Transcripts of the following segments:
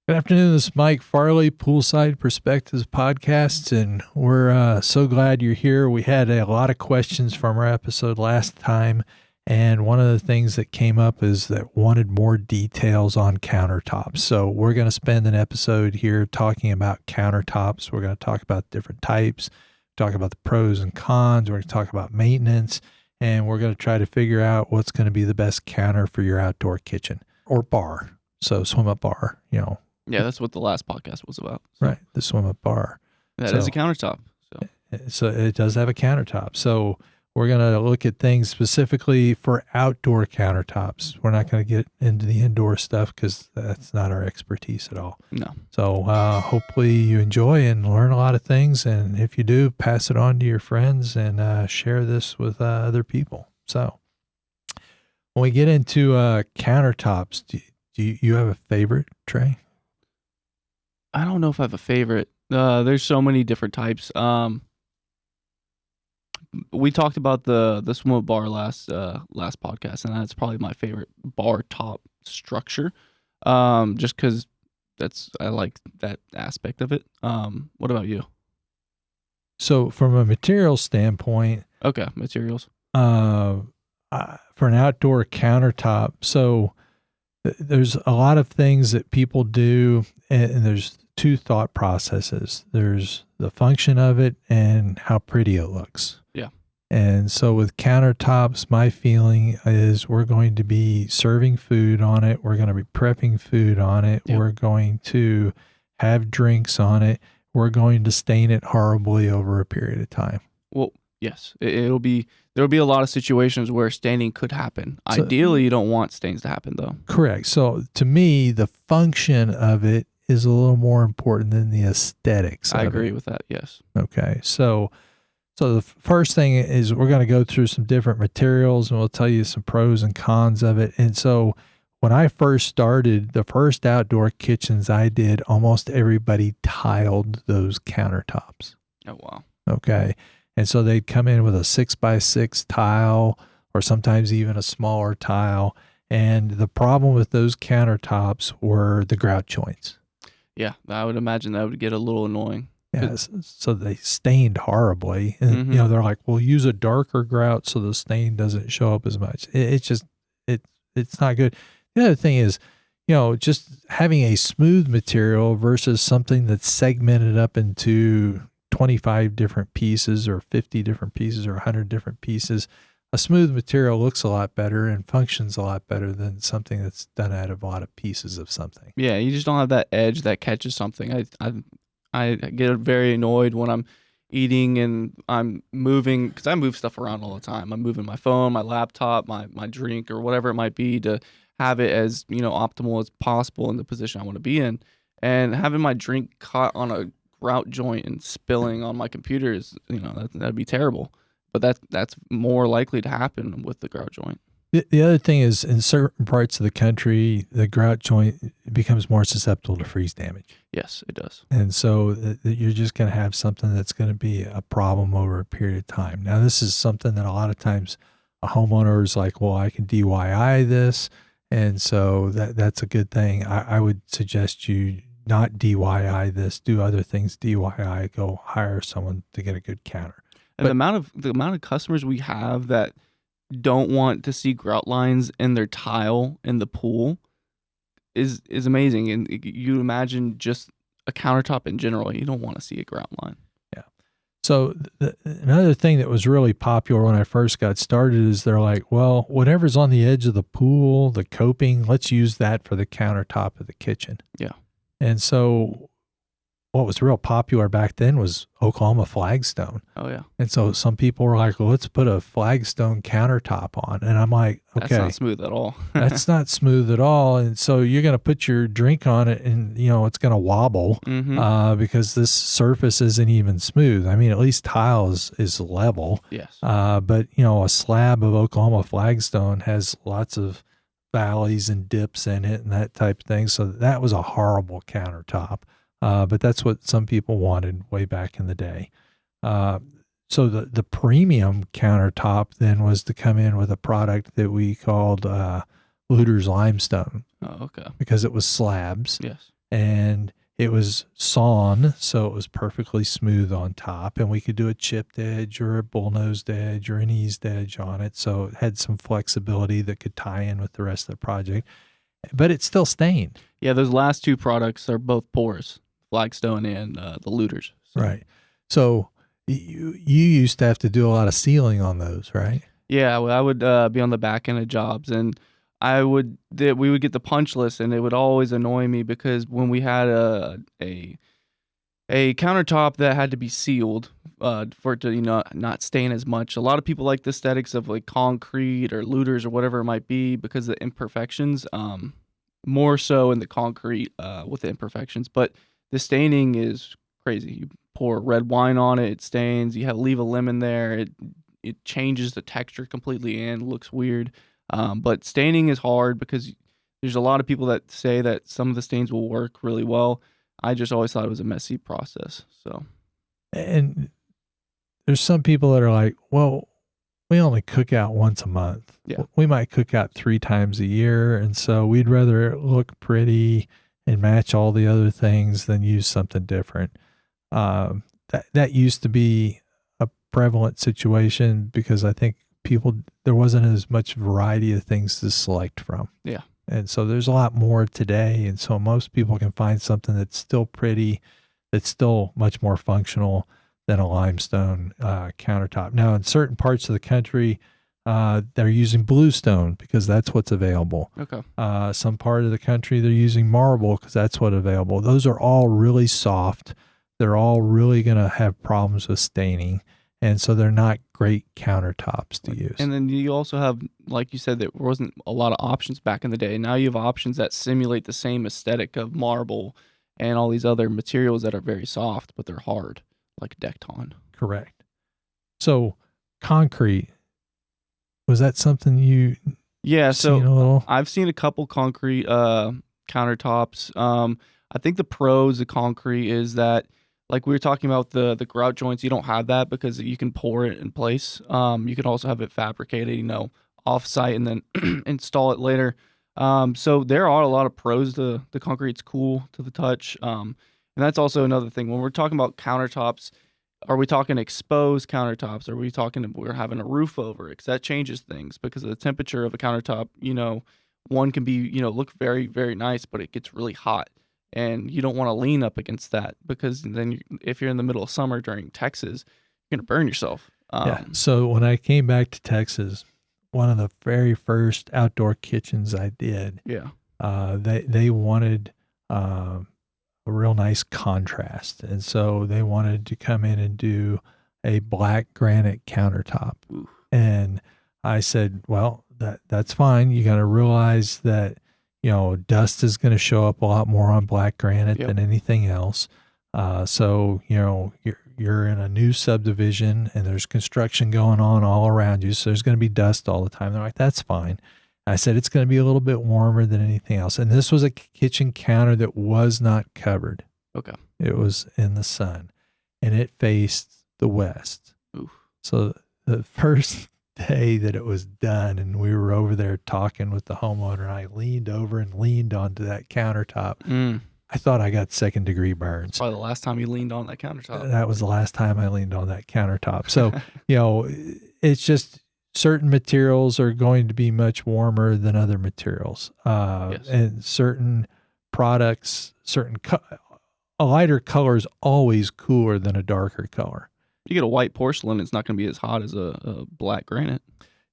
Good afternoon. This is Mike Farley, Poolside Perspectives Podcast, and we're so glad you're here. We had a lot of questions from our episode last time, and one of the things that came up is that wanted more details on countertops. So we're going to spend an episode here talking about countertops. We're going to talk about different types, talk about the pros and cons. We're going to talk about maintenance, and we're going to try to figure out what's going to be the best counter for your outdoor kitchen or bar. So swim up bar, Yeah, that's what the last podcast was about. So. Right, the swim up bar. That is a countertop. So it does have a countertop. So we're going to look at things specifically for outdoor countertops. We're not going to get into the indoor stuff because that's not our expertise at all. No. So hopefully you enjoy and learn a lot of things. And if you do, pass it on to your friends and share this with other people. So when we get into countertops, do you have a favorite, Trey? I don't know if I have a favorite. There's so many different types. We talked about the swim up bar last podcast, and that's probably my favorite bar top structure. Just because I like that aspect of it. What about you? So from a material standpoint, okay, materials. For an outdoor countertop, so there's a lot of things that people do, and there's two thought processes. There's the function of it and how pretty it looks. Yeah. And so with countertops, my feeling is we're going to be serving food on it. We're going to be prepping food on it. Yep. We're going to have drinks on it. We're going to stain it horribly over a period of time. Well, yes, there'll be a lot of situations where staining could happen. So, ideally, you don't want stains to happen, though. Correct. So to me, the function of it is a little more important than the aesthetics. I agree with that. Yes. Okay. So the first thing is we're going to go through some different materials, and we'll tell you some pros and cons of it. And so when I first started, the first outdoor kitchens I did, almost everybody tiled those countertops. Oh, wow. Okay. And so they'd come in with a 6x6 tile, or sometimes even a smaller tile. And the problem with those countertops were the grout joints. Yeah, I would imagine that would get a little annoying. Yeah, so they stained horribly. And, they're like, well, use a darker grout so the stain doesn't show up as much. It's not good. The other thing is, just having a smooth material versus something that's segmented up into 25 different pieces or 50 different pieces or 100 different pieces. A smooth material looks a lot better and functions a lot better than something that's done out of a lot of pieces of something. Yeah, you just don't have that edge that catches something. I get very annoyed when I'm eating and I'm moving, because I move stuff around all the time. I'm moving my phone, my laptop, my drink, or whatever it might be to have it as optimal as possible in the position I want to be in. And having my drink caught on a grout joint and spilling on my computer is, that'd be terrible. But that's more likely to happen with the grout joint. The other thing is, in certain parts of the country, the grout joint becomes more susceptible to freeze damage. Yes, it does. And so you're just going to have something that's going to be a problem over a period of time. Now, this is something that a lot of times a homeowner is like, well, I can DIY this. And so that's a good thing. I would suggest you not DIY this, do other things DIY, go hire someone to get a good counter. And the amount of customers we have that don't want to see grout lines in their tile in the pool is amazing. And you imagine just a countertop in general, you don't want to see a grout line. Yeah. So another thing that was really popular when I first got started is they're like, well, whatever's on the edge of the pool, the coping, let's use that for the countertop of the kitchen. Yeah. And so what was real popular back then was Oklahoma flagstone. Oh, yeah. And so some people were like, well, let's put a flagstone countertop on. And I'm like, okay. That's not smooth at all. That's not smooth at all. And so you're going to put your drink on it and, it's going to wobble because this surface isn't even smooth. I mean, at least tile is level. Yes. But, a slab of Oklahoma flagstone has lots of valleys and dips in it and that type of thing. So that was a horrible countertop. But that's what some people wanted way back in the day. So the premium countertop then was to come in with a product that we called Luder's limestone. Oh, okay. Because it was slabs. Yes. and it was sawn, so it was perfectly smooth on top, and we could do a chipped edge or a bullnosed edge or an eased edge on it, so it had some flexibility that could tie in with the rest of the project, but it's still stained. Yeah, those last two products are both porous, flagstone and the looters. So. Right. So you used to have to do a lot of sealing on those, right? Yeah, well, I would be on the back end of jobs, and we would get the punch list, and it would always annoy me because when we had a countertop that had to be sealed for it to not stain as much. A lot of people like the aesthetics of like concrete or looters or whatever it might be because of the imperfections. More so in the concrete with the imperfections, but the staining is crazy. You pour red wine on it, it stains. You leave a lemon there, it changes the texture completely and looks weird. But staining is hard because there's a lot of people that say that some of the stains will work really well. I just always thought it was a messy process. So, and there's some people that are like, well, we only cook out once a month. Yeah. We might cook out 3 times a year. And so we'd rather it look pretty and match all the other things than use something different. That used to be a prevalent situation because I think there wasn't as much variety of things to select from. Yeah. And so there's a lot more today. And so most people can find something that's still pretty, that's still much more functional than a limestone countertop. Now, in certain parts of the country, they're using bluestone because that's what's available. Okay. Some part of the country, they're using marble because that's what's available. Those are all really soft. They're all really going to have problems with staining. And so they're not great countertops to use. And then you also have, like you said, there wasn't a lot of options back in the day. Now you have options that simulate the same aesthetic of marble and all these other materials that are very soft, but they're hard, like Dekton. Correct. So concrete, was that something you so seen a little? I've seen a couple concrete countertops. I think the pros of concrete is that, like we were talking about the grout joints, you don't have that because you can pour it in place. You can also have it fabricated, off-site and then install it later. So there are a lot of pros to the concrete. It's cool to the touch. And that's also another thing. When we're talking about countertops, are we talking exposed countertops? Are we talking we're having a roof over it? Because that changes things because of the temperature of a countertop. One can be, look very, very nice, but it gets really hot. And you don't want to lean up against that because then if you're in the middle of summer during Texas, you're going to burn yourself. Yeah. So when I came back to Texas, one of the very first outdoor kitchens I did, they wanted a real nice contrast. And so they wanted to come in and do a black granite countertop. Ooh. And I said, well, that's fine. You got to realize that dust is going to show up a lot more on black granite than anything else. So, you're in a new subdivision and there's construction going on all around you. So there's going to be dust all the time. They're like, that's fine. I said, it's going to be a little bit warmer than anything else. And this was a kitchen counter that was not covered. Okay. It was in the sun and it faced the west. Oof. So the first day that it was done and we were over there talking with the homeowner, and I leaned over and leaned onto that countertop. I thought I got 2nd-degree burns. That's probably the last time you leaned on that countertop. That was the last time I leaned on that countertop. So, it's just certain materials are going to be much warmer than other materials. Yes. And certain products, a lighter color is always cooler than a darker color. You get a white porcelain, it's not going to be as hot as a black granite.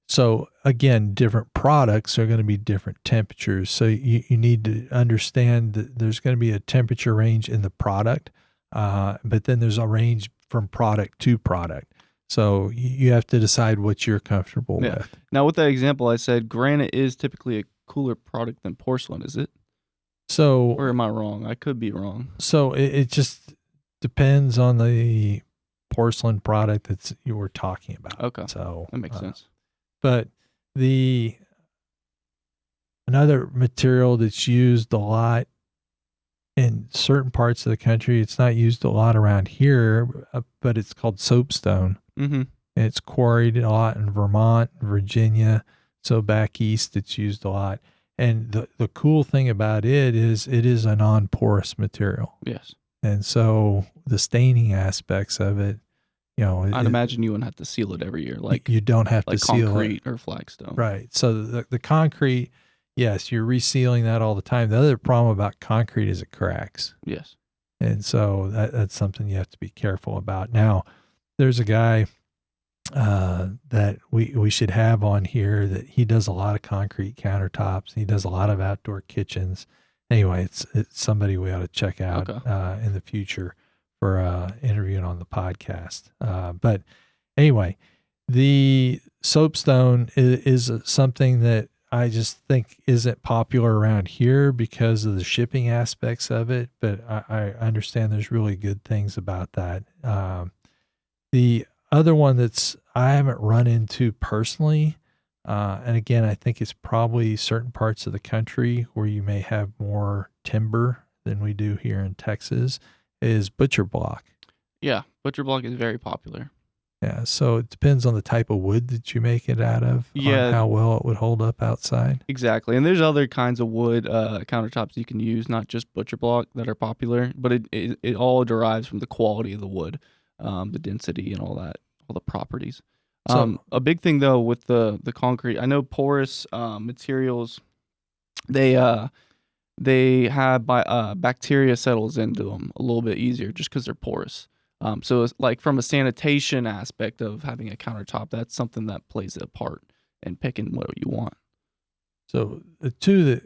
So again, different products are going to be different temperatures. So you need to understand that there's going to be a temperature range in the product, but then there's a range from product to product. So you have to decide what you're comfortable with. Now, with that example, I said granite is typically a cooler product than porcelain, is it? So, or am I wrong? I could be wrong. So it just depends on the porcelain product that you were talking about. Okay. So that makes sense. But another material that's used a lot in certain parts of the country, it's not used a lot around here, but it's called soapstone. Mm-hmm. And it's quarried a lot in Vermont, Virginia. So back east, it's used a lot. And the cool thing about it is a non-porous material. Yes. And so the staining aspects of it, I'd imagine you wouldn't have to seal it every year, like you don't have to seal concrete it. or flagstone. Right. So the concrete, yes, you're resealing that all the time. The other problem about concrete is it cracks. Yes. And so that's something you have to be careful about. Now, there's a guy that we should have on here that he does a lot of concrete countertops. He does a lot of outdoor kitchens. Anyway, it's somebody we ought to check out in the future for interviewing on the podcast. But anyway, the soapstone is something that I just think isn't popular around here because of the shipping aspects of it. But I understand there's really good things about that. The other one that's I haven't run into personally, and again, I think it's probably certain parts of the country where you may have more timber than we do here in Texas, is butcher block. Yeah, butcher block is very popular. Yeah, so it depends on the type of wood that you make it out of, on how well it would hold up outside. Exactly, and there's other kinds of wood countertops you can use, not just butcher block, that are popular, but it all derives from the quality of the wood, the density and all that, all the properties. A big thing though with the concrete, I know porous materials, they have bacteria settles into them a little bit easier just because they're porous. So it's like from a sanitation aspect of having a countertop, that's something that plays a part in picking what you want. So the two that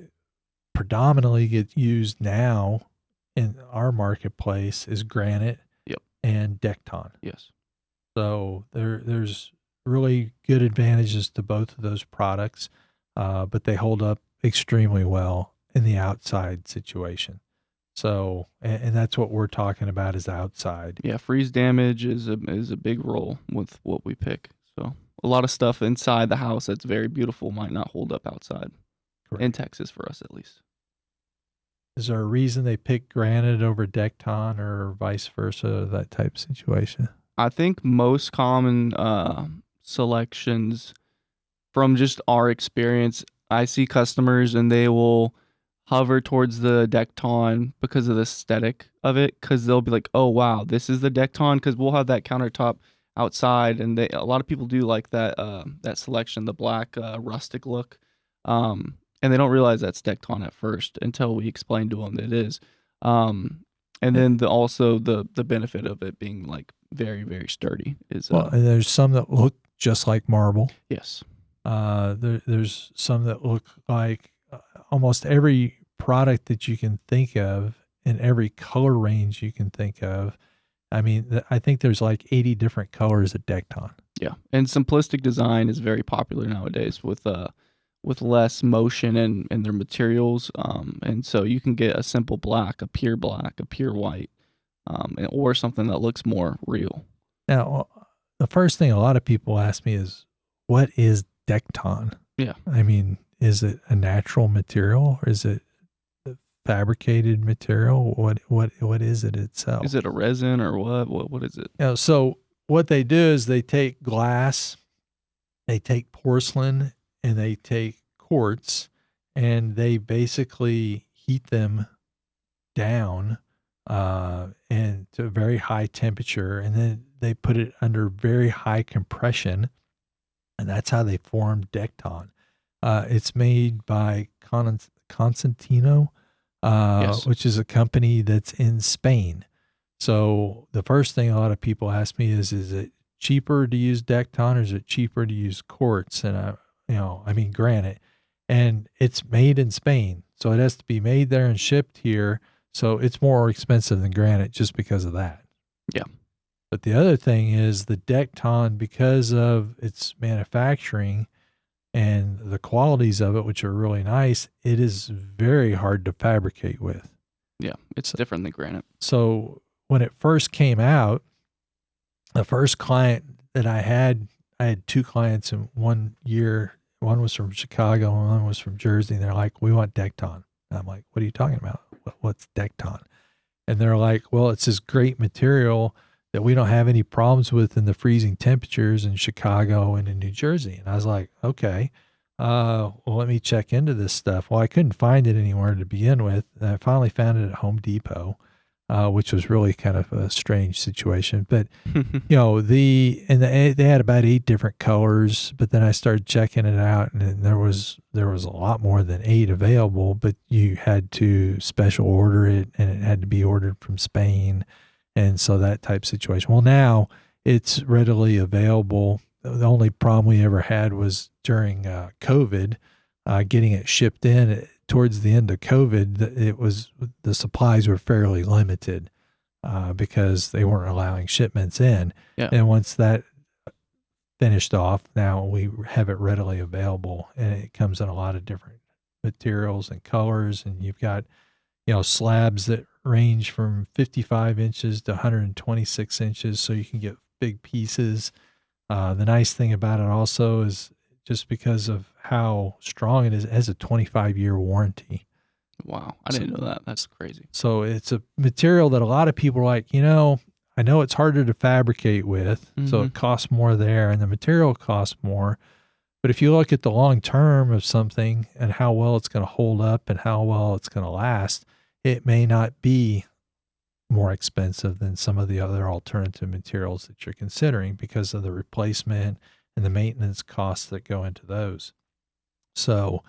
predominantly get used now in our marketplace is Granite and Dekton. Yes. So there's really good advantages to both of those products, but they hold up extremely well in the outside situation. So, and that's what we're talking about is outside. Yeah, freeze damage is a big role with what we pick. So a lot of stuff inside the house that's very beautiful might not hold up outside. Correct. In Texas, for us at least. Is there a reason they pick Granite over Dekton or vice versa, that type of situation? I think most common selections from just our experience, I see customers and they will hover towards the Dekton because of the aesthetic of it, because they'll be like, oh wow, this is the Dekton, because we'll have that countertop outside, and a lot of people do like that that selection, the black rustic look, and they don't realize that's Dekton at first until we explain to them that it is, and then also the benefit of it being like very, very sturdy is and there's some that look just like marble. Yes. There's some that look like almost every product that you can think of in every color range you can think of. I mean, I think there's like 80 different colors of Dekton. Yeah, and simplistic design is very popular nowadays with less motion in their materials, and so you can get a simple black, a pure white, or something that looks more real. Now, the first thing a lot of people ask me is, what is Dekton? Yeah. I mean, is it a natural material or is it a fabricated material? What is it itself? Is it a resin or what is it? So what they do is they take glass, they take porcelain, and they take quartz, and they basically heat them down and to a very high temperature, and then they put it under very high compression, and that's how they form Dekton. It's made by Constantino, Yes. which is a company that's in Spain. So the first thing a lot of people ask me is it cheaper to use Dekton or is it cheaper to use quartz? And I mean Granite, and it's made in Spain, so it has to be made there and shipped here. So it's more expensive than Granite just because of that. Yeah. But the other thing is the Dekton, because of its manufacturing and the qualities of it, which are really nice, it is very hard to fabricate with. Yeah, it's different than Granite. So when it first came out, the first client that I had two clients in 1 year. One was from Chicago and one was from Jersey. And they're like, we want Dekton. And I'm like, what are you talking about? What's Dekton? And they're like, well, it's this great material that we don't have any problems with in the freezing temperatures in Chicago and in New Jersey. And I was like, okay. Well, let me check into this stuff. Well, I couldn't find it anywhere to begin with. I finally found it at Home Depot, which was really kind of a strange situation. But they had about 8 different colors, but then I started checking it out, and there was a lot more than 8 available. But you had to special order it, and it had to be ordered from Spain, and so that type situation. Well, now it's readily available. The only problem we ever had was during COVID, getting it shipped in. Towards the end of COVID, the supplies were fairly limited because they weren't allowing shipments in. Yeah. And once that finished off, now we have it readily available, and it comes in a lot of different materials and colors. And you've got, slabs that range from 55 inches to 126 inches, so you can get big pieces. The nice thing about it also is just because of how strong it is, it has a 25-year warranty. Wow. I didn't know that. That's crazy. So it's a material that a lot of people are like, I know it's harder to fabricate with, so it costs more there, and the material costs more. But if you look at the long term of something and how well it's going to hold up and how well it's going to last, it may not be more expensive than some of the other alternative materials that you're considering because of the replacement and the maintenance costs that go into those. So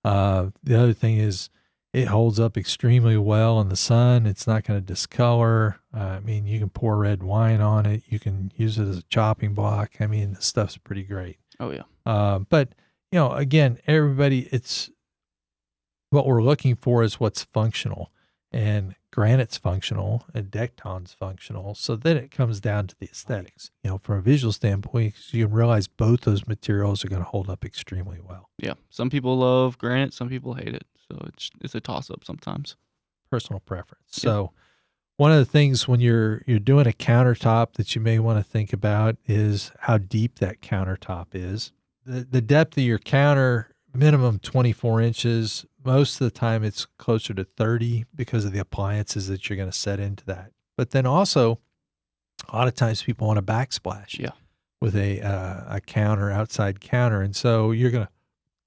the other thing is it holds up extremely well in the sun. It's not going to discolor. You can pour red wine on it. You can use it as a chopping block. The stuff's pretty great. Oh, yeah. But, again, everybody, it's what we're looking for is what's functional. And Granite's functional and Dekton's functional. So then it comes down to the aesthetics. From a visual standpoint, you can realize both those materials are going to hold up extremely well. Yeah. Some people love Granite. Some people hate it. So it's a toss-up sometimes. Personal preference. Yeah. So one of the things when you're doing a countertop that you may want to think about is how deep that countertop is. The depth of your counter, minimum 24 inches. Most of the time it's closer to 30 because of the appliances that you're going to set into that. But then also, a lot of times people want a backsplash with a counter, outside counter. And so you're going to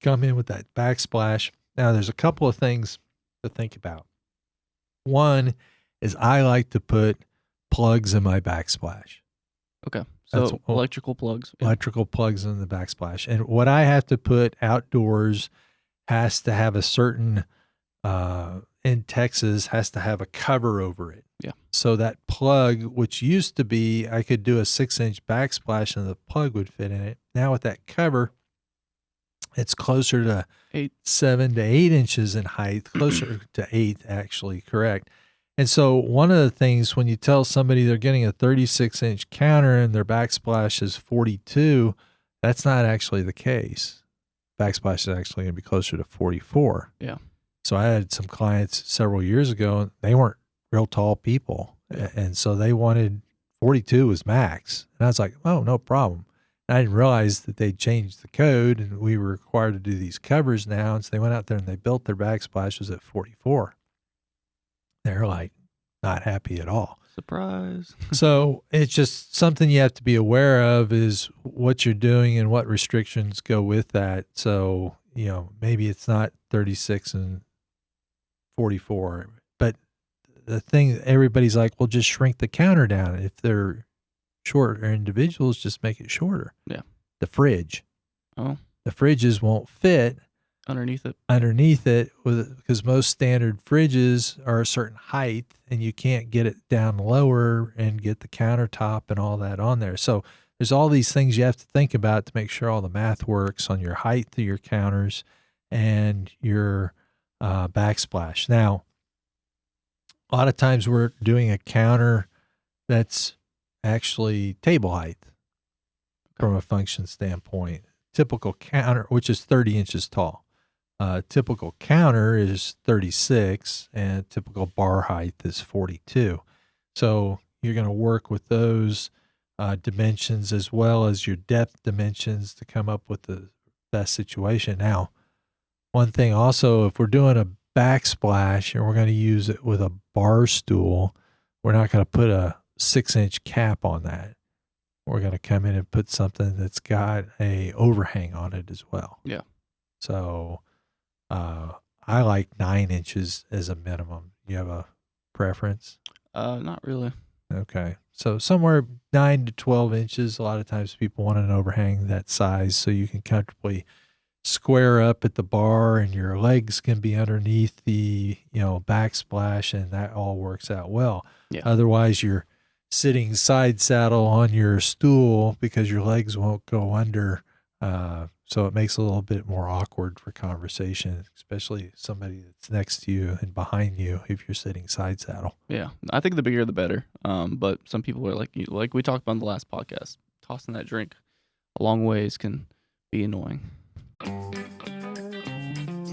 come in with that backsplash. Now, there's a couple of things to think about. One is I like to put plugs in my backsplash. Okay. So electrical plugs. Yeah. Electrical plugs in the backsplash. And what I have to put outdoors has to have a certain, in Texas, has to have a cover over it. Yeah. So that plug, which used to be, I could do a 6-inch backsplash and the plug would fit in it. Now with that cover, it's closer to 7 to 8 inches in height, closer to 8, actually, correct. And so one of the things when you tell somebody they're getting a 36-inch counter and their backsplash is 42, that's not actually the case. Backsplash is actually going to be closer to 44. Yeah. So I had some clients several years ago, they weren't real tall people. Yeah. And so they wanted 42 was max. And I was like, oh, no problem. And I didn't realize that they changed the code and we were required to do these covers now. And so they went out there and they built their backsplashes at 44. They're like not happy at all. Surprise. So it's just something you have to be aware of is what you're doing and what restrictions go with that. So, maybe it's not 36 and 44, but the thing everybody's like, well, just shrink the counter down. If they're shorter individuals, just make it shorter. Yeah. The fridge. Oh. The fridges won't fit underneath it because most standard fridges are a certain height and you can't get it down lower and get the countertop and all that on there. So there's all these things you have to think about to make sure all the math works on your height of your counters and your backsplash. Now, a lot of times we're doing a counter that's actually table height from a function standpoint. Typical counter, which is 30 inches tall. Typical counter is 36 and typical bar height is 42. So you're going to work with those dimensions as well as your depth dimensions to come up with the best situation. Now, one thing also, if we're doing a backsplash and we're going to use it with a bar stool, we're not going to put a 6-inch cap on that. We're going to come in and put something that's got a overhang on it as well. Yeah. So I like 9 inches as a minimum. You have a preference? Not really. Okay. So somewhere 9 to 12 inches. A lot of times people want an overhang that size so you can comfortably square up at the bar and your legs can be underneath the, backsplash, and that all works out well. Yeah. Otherwise, you're sitting side saddle on your stool because your legs won't go under. So it makes it a little bit more awkward for conversation, especially somebody that's next to you and behind you if you're sitting side saddle. Yeah, I think the bigger the better. But some people are like we talked about in the last podcast, tossing that drink a long ways can be annoying.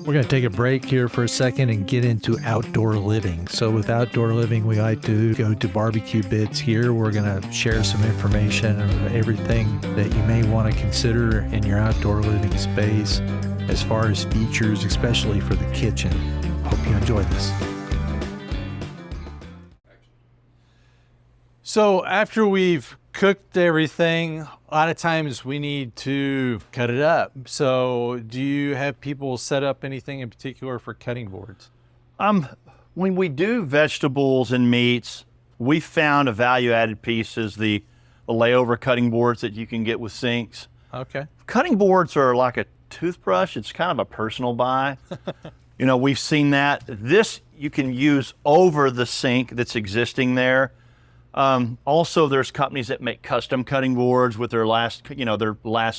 We're going to take a break here for a second and get into outdoor living. So with outdoor living, we like to go to barbecue bits here. We're going to share some information of everything that you may want to consider in your outdoor living space as far as features, especially for the kitchen. Hope you enjoy this. So after we've cooked everything, a lot of times we need to cut it up. So do you have people set up anything in particular for cutting boards? When we do vegetables and meats, we found a value-added piece is the layover cutting boards that you can get with sinks. Okay. Cutting boards are like a toothbrush. It's kind of a personal buy. We've seen that. This you can use over the sink that's existing there. Also, there's companies that make custom cutting boards with their last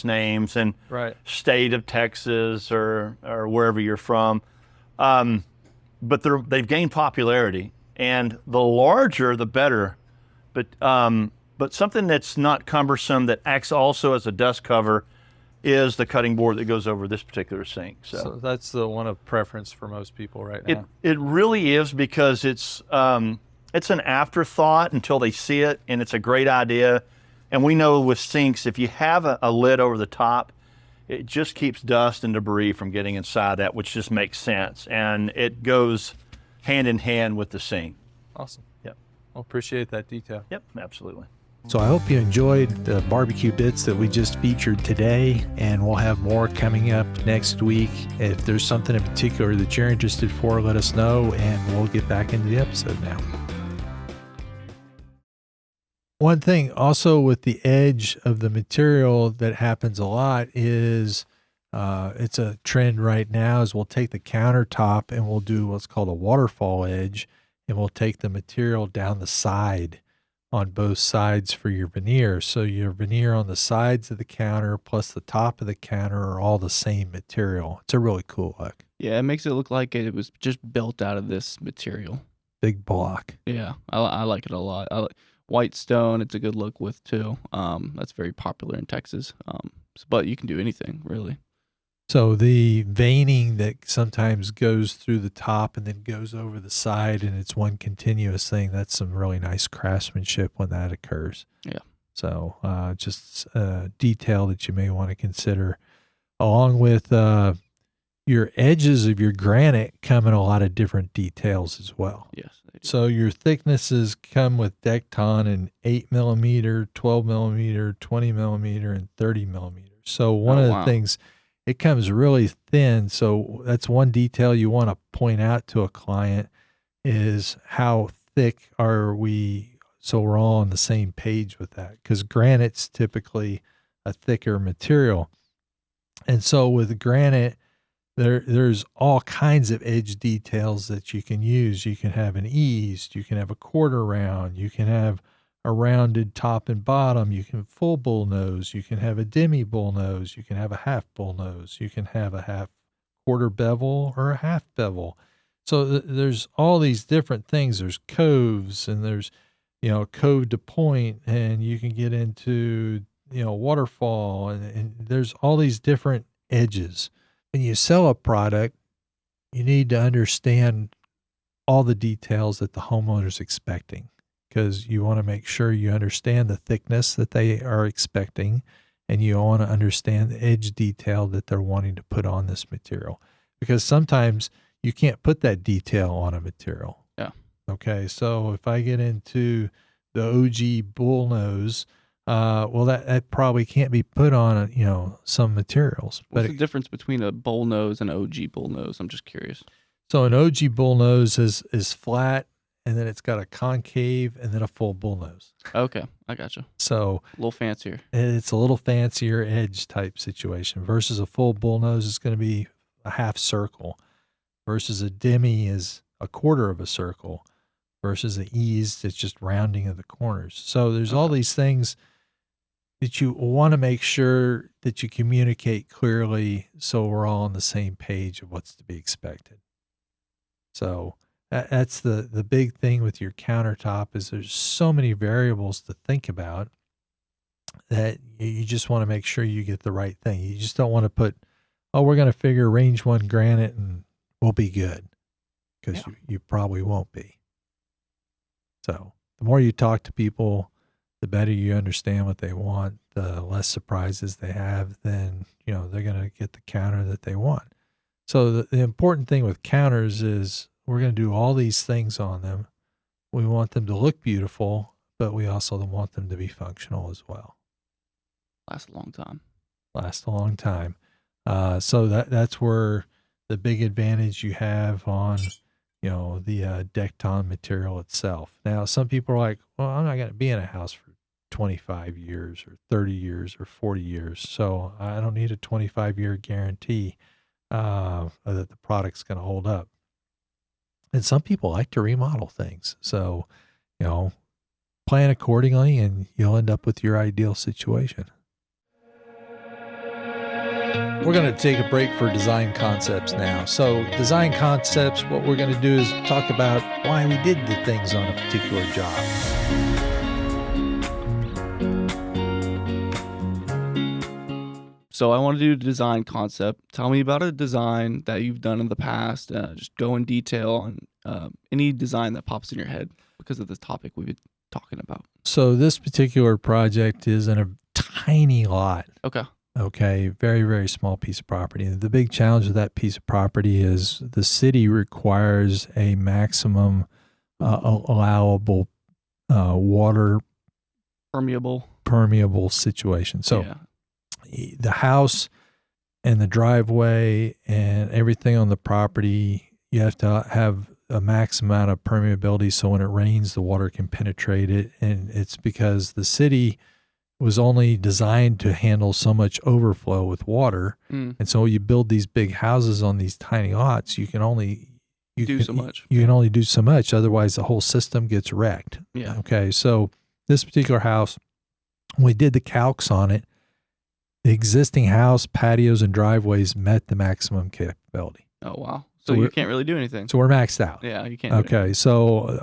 names and Right. state of Texas or wherever you're from. But they've gained popularity, and the larger, the better. But something that's not cumbersome that acts also as a dust cover is the cutting board that goes over this particular sink. So that's the one of preference for most people right now. It really is, because it's an afterthought until they see it, and it's a great idea. And we know with sinks, if you have a lid over the top, it just keeps dust and debris from getting inside that, which just makes sense. And it goes hand in hand with the sink. Awesome. Yep. Well, appreciate that detail. Yep, absolutely. So I hope you enjoyed the barbecue bits that we just featured today, and we'll have more coming up next week. If there's something in particular that you're interested for, let us know, and we'll get back into the episode now. One thing also with the edge of the material that happens a lot is it's a trend right now is we'll take the countertop and we'll do what's called a waterfall edge, and we'll take the material down the side on both sides for your veneer. So your veneer on the sides of the counter plus the top of the counter are all the same material. It's a really cool look. Yeah, it makes it look like it was just built out of this material. Big block. Yeah, I like it a lot. White stone, it's a good look with too. That's very popular in Texas. But you can do anything really. So the veining that sometimes goes through the top and then goes over the side, and it's one continuous thing, that's some really nice craftsmanship when that occurs. Yeah. So just a detail that you may want to consider. Along with your edges of your granite come in a lot of different details as well. Yes. They do. So your thicknesses come with Dekton in 8 millimeter, 12 millimeter, 20 millimeter, and 30 millimeters. So one of the things, it comes really thin. So that's one detail you want to point out to a client is how thick are we, so we're all on the same page with that, because granite's typically a thicker material. And so with granite, there's all kinds of edge details that you can use. You can have an eased, you can have a quarter round, you can have a rounded top and bottom, you can full bull nose, you can have a demi bull nose, you can have a half bull nose, you can have a half quarter bevel or a half bevel. So there's all these different things. There's coves, and there's, cove to point, and you can get into, waterfall, and there's all these different edges. When you sell a product, you need to understand all the details that the homeowner's expecting, because you want to make sure you understand the thickness that they are expecting, and you want to understand the edge detail that they're wanting to put on this material, because sometimes you can't put that detail on a material. Yeah. Okay. So if I get into the OG bull nose, Well, that probably can't be put on, some materials. What's the difference between a bullnose and OG bullnose? I'm just curious. So an OG bullnose is flat, and then it's got a concave, and then a full bullnose. Okay, I gotcha. So A little fancier. it's a little fancier edge type situation versus a full bullnose is going to be a half circle versus a demi is a quarter of a circle versus an ease it's just rounding of the corners. So there's all these things that you want to make sure that you communicate clearly so we're all on the same page of what's to be expected. So that's the big thing with your countertop is there's so many variables to think about that you just want to make sure you get the right thing. You just don't want to put, we're going to figure range 1 granite and we'll be good, because you probably won't be. So the more you talk to people, the better you understand what they want, the less surprises they have, then, they're going to get the counter that they want. So the important thing with counters is we're going to do all these things on them. We want them to look beautiful, but we also want them to be functional as well. Last a long time. Last a long time. So that's where the big advantage you have on, the Dekton material itself. Now, some people are like, well, I'm not going to be in a house for 25 years or 30 years or 40 years, so I don't need a 25-year guarantee that the product's going to hold up. And some people like to remodel things. So, plan accordingly and you'll end up with your ideal situation. We're going to take a break for design concepts now. So design concepts, what we're going to do is talk about why we did the things on a particular job. So I want to do a design concept. Tell me about a design that you've done in the past. Just go in detail on any design that pops in your head because of the topic we've been talking about. So this particular project is in a tiny lot. Okay, very, very small piece of property. The big challenge with that piece of property is the city requires a maximum allowable water permeable situation. So the house and the driveway and everything on the property, you have to have a max amount of permeability so when it rains, the water can penetrate it. And it's because the city was only designed to handle so much overflow with water. And so you build these big houses on these tiny lots, you can only do so much. Otherwise the whole system gets wrecked. Yeah. Okay. So this particular house, we did the calcs on it. The existing house, patios, and driveways met the maximum capability. Oh, wow. So you can't really do anything. So we're maxed out. Yeah, you can't do Okay. So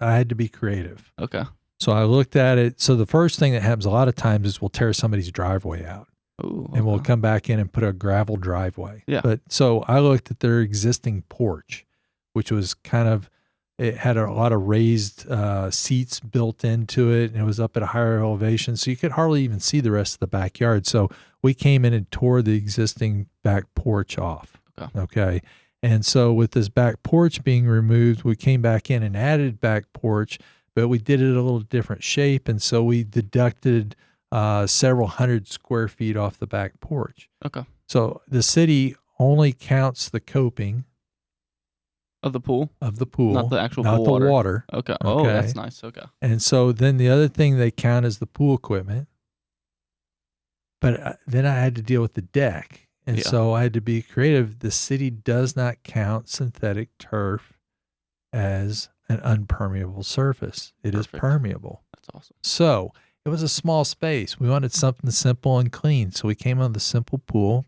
I had to be creative. Okay. So I looked at it. So the first thing that happens a lot of times is we'll tear somebody's driveway out. Ooh, and we'll come back in and put a gravel driveway. Yeah. But so I looked at their existing porch, which was it had a lot of raised seats built into it, and it was up at a higher elevation, so you could hardly even see the rest of the backyard. So we came in and tore the existing back porch off. Okay. And so with this back porch being removed, we came back in and added back porch, but we did it a little different shape. And so we deducted several hundred square feet off the back porch. Okay. So the city only counts the coping of the pool, not the actual not pool the water. Okay. Oh, that's nice. Okay. And so then the other thing they count is the pool equipment. But then I had to deal with the deck. And so I had to be creative. The city does not count synthetic turf as an unpermeable surface. It is permeable. That's awesome. So it was a small space. We wanted something simple and clean. So we came on the simple pool,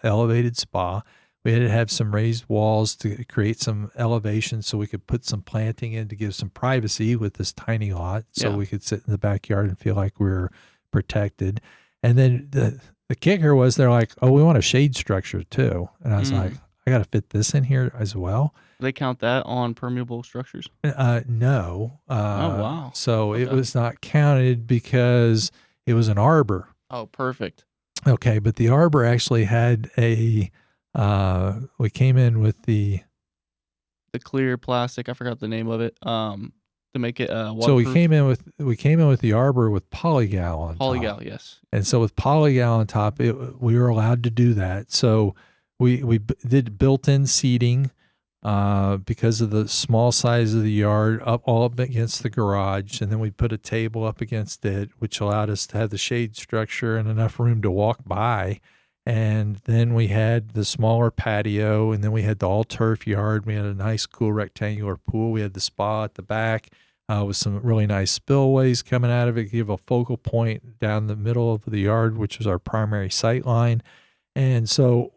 elevated spa. We had to have some raised walls to create some elevation so we could put some planting in to give some privacy with this tiny lot so we could sit in the backyard and feel like we were protected. And then the kicker was they're like, oh, we want a shade structure too. And I was like, I got to fit this in here as well. Do they count that on permeable structures? No. Oh, wow. So it was not counted because it was an arbor. Oh, perfect. Okay. But the arbor actually had we came in with the clear plastic. I forgot the name of it. to make it waterproof? So we came in with the arbor with polygal on top. Polygal, yes. And so with polygal on top, we were allowed to do that. So we did built-in seating because of the small size of the yard, all up against the garage. And then we put a table up against it, which allowed us to have the shade structure and enough room to walk by. And then we had the smaller patio, and then we had the all-turf yard. We had a nice, cool rectangular pool. We had the spa at the back with some really nice spillways coming out of it, give a focal point down the middle of the yard, which was our primary sight line. And so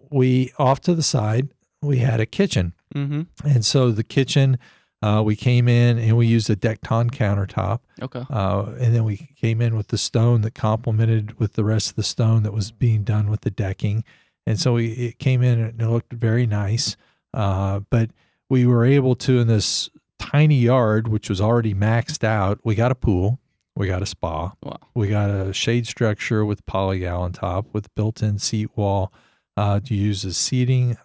off to the side, we had a kitchen. Mm-hmm. And so the kitchen, we came in and we used a Dekton countertop. Okay. And then we came in with the stone that complemented with the rest of the stone that was being done with the decking. And so it came in and it looked very nice. But we were able to, in this tiny yard, which was already maxed out, we got a pool, we got a spa, Wow. we got a shade structure with polygal on top with built-in seat wall to use as seating.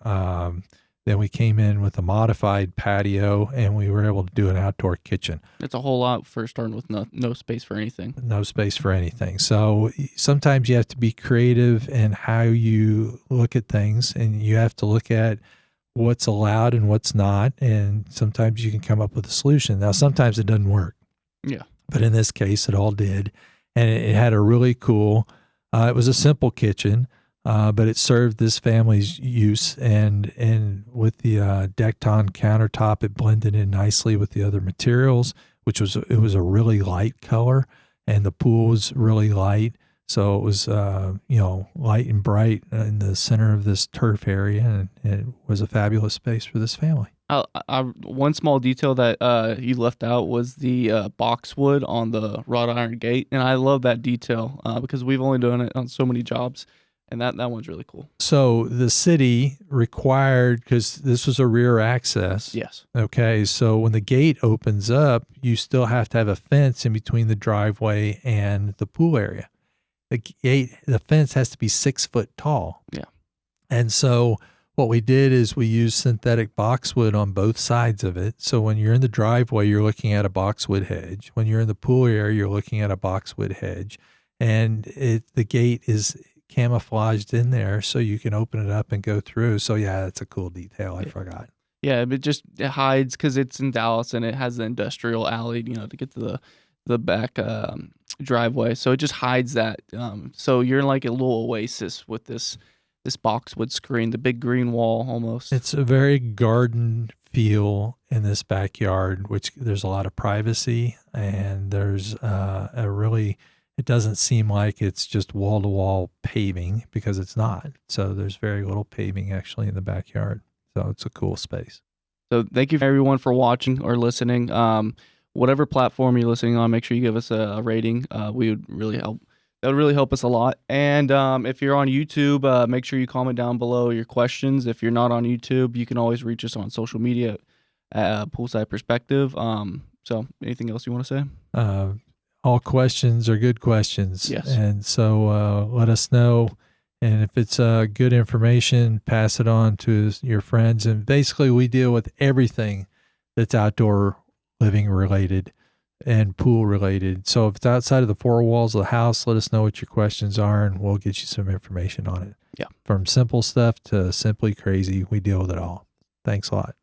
Then we came in with a modified patio, and we were able to do an outdoor kitchen. It's a whole lot for starting with no space for anything. No space for anything. So sometimes you have to be creative in how you look at things, and you have to look at what's allowed and what's not. And sometimes you can come up with a solution. Now, sometimes it doesn't work. Yeah. But in this case, it all did. And it had a really cool, it was a simple kitchen. But it served this family's use, and with the Dekton countertop, it blended in nicely with the other materials, it was a really light color, and the pool was really light, so it was light and bright in the center of this turf area, and it was a fabulous space for this family. One small detail that you left out was the boxwood on the wrought iron gate, and I love that detail because we've only done it on so many jobs. And that one's really cool. So the city required, because this was a rear access. Yes. Okay. So when the gate opens up, you still have to have a fence in between the driveway and the pool area. The fence has to be 6 foot tall. Yeah. And so what we did is we used synthetic boxwood on both sides of it. So when you're in the driveway, you're looking at a boxwood hedge. When you're in the pool area, you're looking at a boxwood hedge. And the gate is camouflaged in there so you can open it up and go through. So yeah, that's a cool detail. I forgot. Yeah, but it hides because it's in Dallas and it has the industrial alley, to get to the back driveway. So it just hides that. So you're in like a little oasis with this boxwood screen, the big green wall almost. It's a very garden feel in this backyard, which there's a lot of privacy, and there's it doesn't seem like it's just wall-to-wall paving, because it's not. So there's very little paving actually in the backyard. So it's a cool space. So thank you everyone for watching or listening. Whatever platform you're listening on, make sure you give us a rating. We would really help. That would really help us a lot. And if you're on YouTube, make sure you comment down below your questions. If you're not on YouTube, you can always reach us on social media at Poolside Perspective. So anything else you want to say? All questions are good questions. Yes. And so let us know. And if it's good information, pass it on to your friends. And basically, we deal with everything that's outdoor living related and pool related. So if it's outside of the four walls of the house, let us know what your questions are, and we'll get you some information on it. Yeah. From simple stuff to simply crazy, we deal with it all. Thanks a lot.